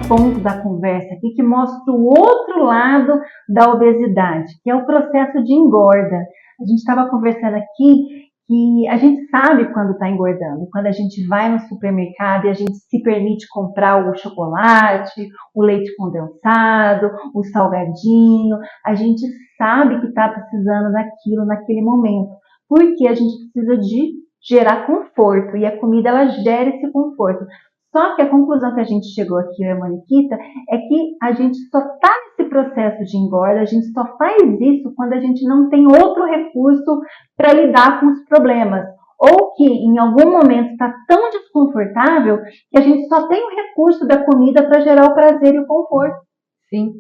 ponto da conversa aqui que mostra o outro lado da obesidade, que é o processo de engorda. A gente estava conversando aqui que a gente sabe quando está engordando, quando a gente vai no supermercado e a gente se permite comprar o chocolate, o leite condensado, o salgadinho, a gente sabe que está precisando daquilo naquele momento, porque a gente precisa de gerar conforto, e a comida ela gera esse conforto. Só que a conclusão que a gente chegou aqui, eu e a Moniquita, é que a gente só está nesse processo de engorda, a gente só faz isso quando a gente não tem outro recurso para lidar com os problemas. Ou que em algum momento está tão desconfortável que a gente só tem o recurso da comida para gerar o prazer e o conforto. Sim.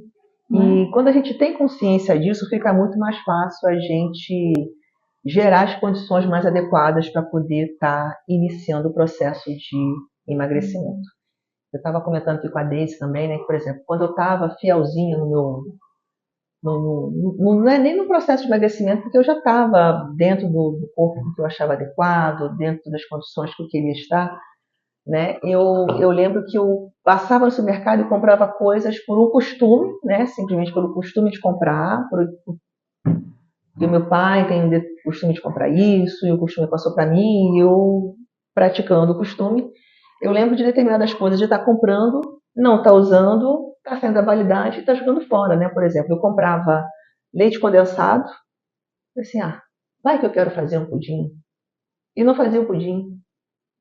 E quando a gente tem consciência disso, fica muito mais fácil a gente gerar as condições mais adequadas para poder estar iniciando o processo de emagrecimento. Eu estava comentando aqui com a Daisy também, né, que, por exemplo, quando eu estava fielzinha não é nem no processo de emagrecimento, porque eu já estava dentro do corpo que eu achava adequado, dentro das condições que eu queria estar, né, eu lembro que eu passava no supermercado e comprava coisas por um costume, né, simplesmente pelo costume de comprar, porque o meu pai tem o costume de comprar isso, e o costume passou para mim, e eu, praticando o costume, eu lembro de determinadas coisas de estar comprando, não estar usando, está saindo da validade e está jogando fora, né? Por exemplo, eu comprava leite condensado, assim, vai que eu quero fazer um pudim. E não fazia o pudim.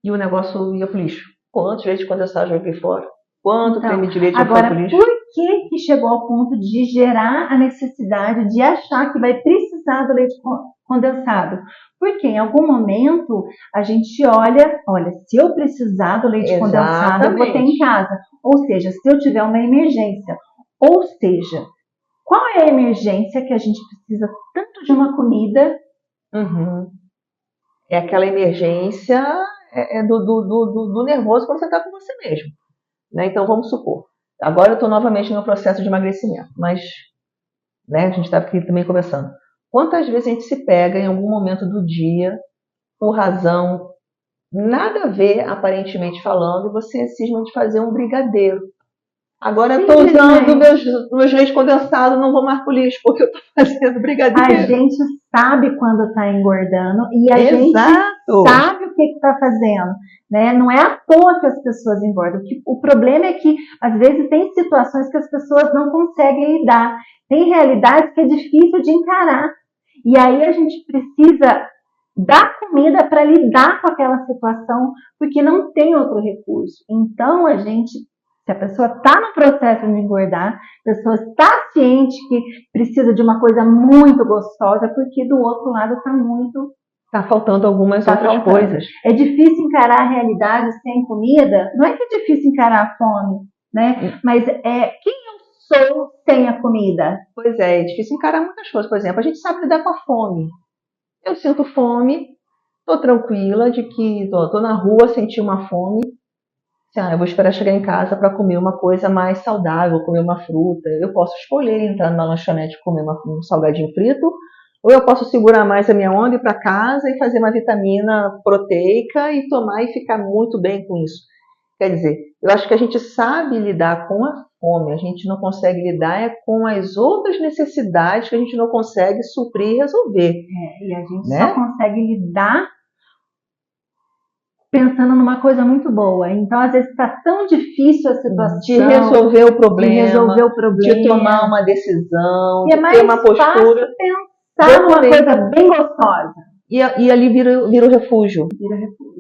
E o negócio ia pro lixo. Quantos leite condensado eu joguei fora? Quanto creme de leite eu fui pro lixo? Agora, por que chegou ao ponto de gerar a necessidade de achar que vai precisar do leite condensado? Porque em algum momento a gente olha, se eu precisar do leite condensado, eu vou ter em casa. Ou seja, se eu tiver uma emergência. Ou seja, qual é a emergência que a gente precisa tanto de uma comida? É aquela emergência do nervoso quando você está com você mesmo. Né? Então, vamos supor, agora eu estou novamente no meu processo de emagrecimento, mas, né, a gente está aqui também conversando. Quantas vezes a gente se pega em algum momento do dia, por razão nada a ver, aparentemente falando, e você cisma de fazer um brigadeiro. Agora eu estou usando meus leites condensados, não vou mais pro lixo, porque eu estou fazendo brigadeiro. A gente sabe quando está engordando e a gente sabe o que está fazendo. Né? Não é à toa que as pessoas engordam. O problema é que, às vezes, tem situações que as pessoas não conseguem lidar. Tem realidades que é difícil de encarar. E aí a gente precisa dar comida para lidar com aquela situação, porque não tem outro recurso. Então, se a pessoa está no processo de engordar, a pessoa está ciente que precisa de uma coisa muito gostosa, porque do outro lado está faltando algumas outras coisas. É difícil encarar a realidade sem comida. Não é que é difícil encarar a fome, né? Mas quem eu sou sem a comida? Pois é difícil encarar muitas coisas. Por exemplo, a gente sabe lidar com a fome. Eu sinto fome, estou tranquila de que estou na rua, senti uma fome. Eu vou esperar chegar em casa para comer uma coisa mais saudável, comer uma fruta. Eu posso escolher entrar numa lanchonete e comer um salgadinho frito, ou eu posso segurar mais a minha onda, ir para casa e fazer uma vitamina proteica e tomar e ficar muito bem com isso. Quer dizer, eu acho que a gente sabe lidar com a fome, a gente não consegue lidar com as outras necessidades que a gente não consegue suprir e resolver. E a gente só consegue lidar pensando numa coisa muito boa. Então, às vezes, está tão difícil a situação de resolver o problema, de tomar uma decisão, de ter uma postura. Pensar numa coisa bem gostosa. E ali vira o refúgio.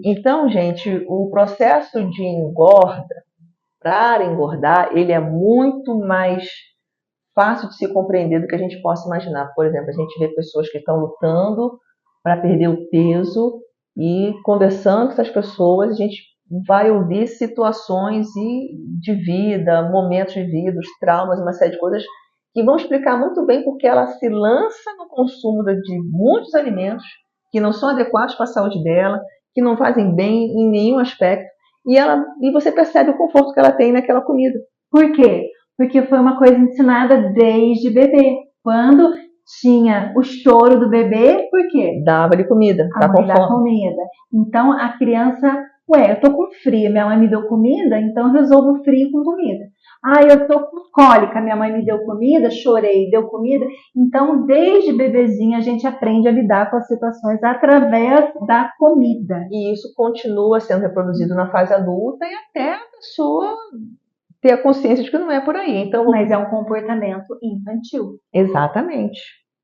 Então, gente, o processo de engorda, para engordar, ele é muito mais fácil de se compreender do que a gente possa imaginar. Por exemplo, a gente vê pessoas que estão lutando para perder o peso, e conversando com essas pessoas, a gente vai ouvir situações de vida, momentos de vida, os traumas, uma série de coisas que vão explicar muito bem porque ela se lança no consumo de muitos alimentos que não são adequados para a saúde dela, que não fazem bem em nenhum aspecto, e você percebe o conforto que ela tem naquela comida. Por quê? Porque foi uma coisa ensinada desde bebê. Quando tinha o choro do bebê, por quê? Dava-lhe comida, a mãe dá comida. Então eu tô com frio, minha mãe me deu comida, então eu resolvo o frio com comida. Ah, eu tô com cólica, minha mãe me deu comida, chorei, deu comida. Então, desde bebezinha, a gente aprende a lidar com as situações através da comida. E isso continua sendo reproduzido na fase adulta e até a pessoa ter a consciência de que não é por aí. Então, Mas é um comportamento infantil. exatamente.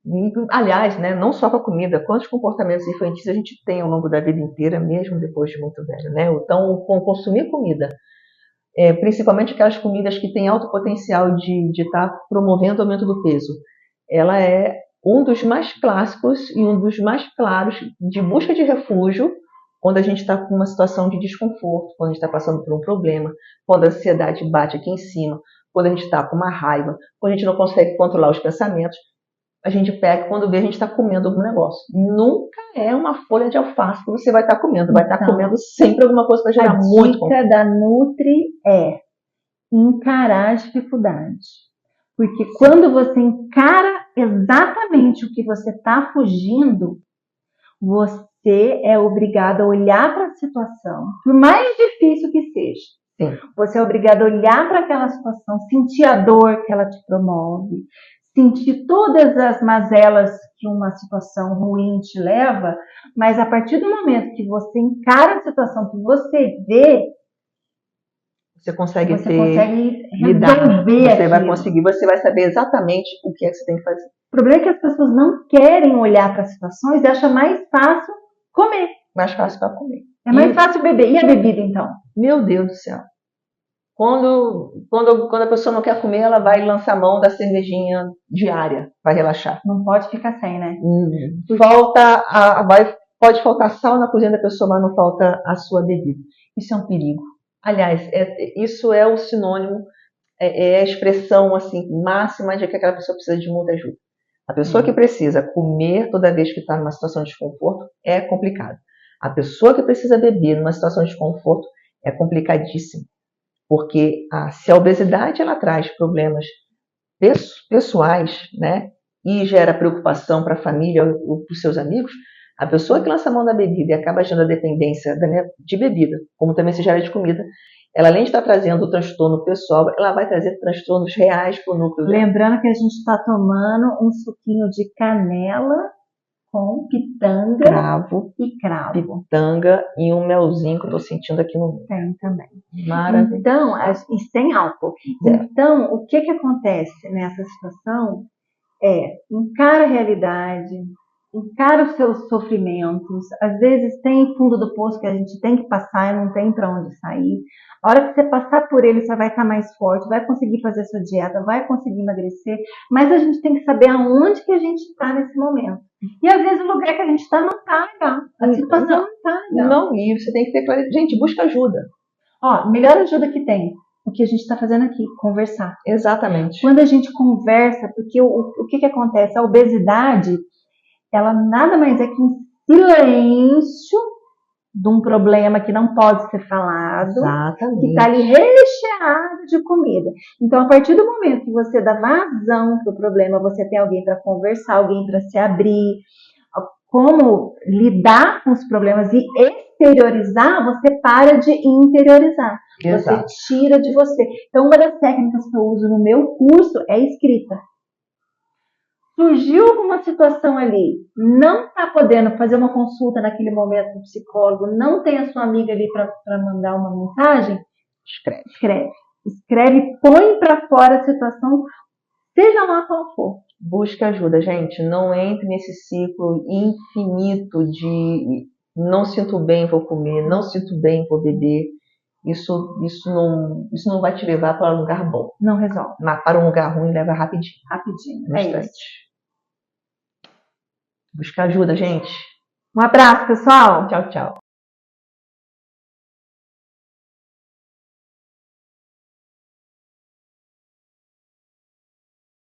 E, aliás, né, não só com a comida, quantos comportamentos infantis a gente tem ao longo da vida inteira, mesmo depois de muito velho, né? Então, consumir comida, principalmente aquelas comidas que têm alto potencial de estar promovendo o aumento do peso, ela é um dos mais clássicos e um dos mais claros de busca de refúgio quando a gente está com uma situação de desconforto, quando a gente está passando por um problema, quando a ansiedade bate aqui em cima, quando a gente está com uma raiva, quando a gente não consegue controlar os pensamentos, a gente pega, quando vê, a gente está comendo algum negócio. Nunca é uma folha de alface que você vai estar comendo, vai estar comendo sempre alguma coisa para gerar muito conflito. A dica da Nutri é encarar as dificuldades. Porque quando você encara exatamente o que você está fugindo, você é obrigado a olhar para a situação, por mais difícil que seja. Sim. Você é obrigado a olhar para aquela situação, sentir a dor que ela te promove, sentir todas as mazelas que uma situação ruim te leva, mas a partir do momento que você encara a situação, que você vê, você consegue resolver você vai saber exatamente o que é que você tem que fazer. O problema é que as pessoas não querem olhar para as situações e acham mais fácil comer. Mais fácil para comer. É mais fácil beber. E a bebida, então? Meu Deus do céu. Quando a pessoa não quer comer, ela vai lançar mão da cervejinha diária para relaxar. Não pode ficar sem, né? Pode faltar sal na cozinha da pessoa, mas não falta a sua bebida. Isso é um perigo. Aliás, isso é o sinônimo, é a expressão assim, máxima de que aquela pessoa precisa de muita ajuda. A pessoa que precisa comer toda vez que está numa situação de desconforto é complicado. A pessoa que precisa beber numa situação de desconforto é complicadíssimo. Porque se a obesidade ela traz problemas pessoais, né, e gera preocupação para a família ou para os seus amigos, a pessoa que lança a mão da bebida e acaba gerando a dependência de bebida, como também se gera de comida, ela além de estar trazendo o transtorno pessoal, ela vai trazer transtornos reais para o núcleo dela. Lembrando que a gente está tomando um suquinho de canela com pitanga e cravo. Pitanga e um melzinho que eu estou sentindo aqui no meio. Tem também. Maravilha. Então, e sem álcool. Então, o que acontece nessa situação encara a realidade, encara os seus sofrimentos. Às vezes tem fundo do poço que a gente tem que passar e não tem para onde sair. A hora que você passar por ele, você vai estar mais forte, vai conseguir fazer a sua dieta, vai conseguir emagrecer, mas a gente tem que saber aonde que a gente está nesse momento. E às vezes o lugar que a gente está não está legal. A situação não está legal. Não, e você tem que ter clareza. Gente, busca ajuda. Melhor ajuda que tem. O que a gente está fazendo aqui, conversar. Exatamente. Quando a gente conversa, porque o que acontece? A obesidade, ela nada mais é que um silêncio de um problema que não pode ser falado, exatamente, que está ali recheado de comida. Então, a partir do momento que você dá vazão para o problema, você tem alguém para conversar, alguém para se abrir, como lidar com os problemas e exteriorizar, você para de interiorizar. Exato. Você tira de você. Então, uma das técnicas que eu uso no meu curso é escrita. Surgiu alguma situação ali, não está podendo fazer uma consulta naquele momento com o psicólogo, não tem a sua amiga ali para mandar uma mensagem, escreve, põe para fora a situação, seja lá qual for. Busque ajuda, gente. Não entre nesse ciclo infinito de não sinto bem, vou comer, não sinto bem, vou beber. Isso não vai te levar para um lugar bom. Não resolve. Mas para um lugar ruim leva rapidinho. É isso. Buscar ajuda, gente. Um abraço, pessoal. Tchau, tchau.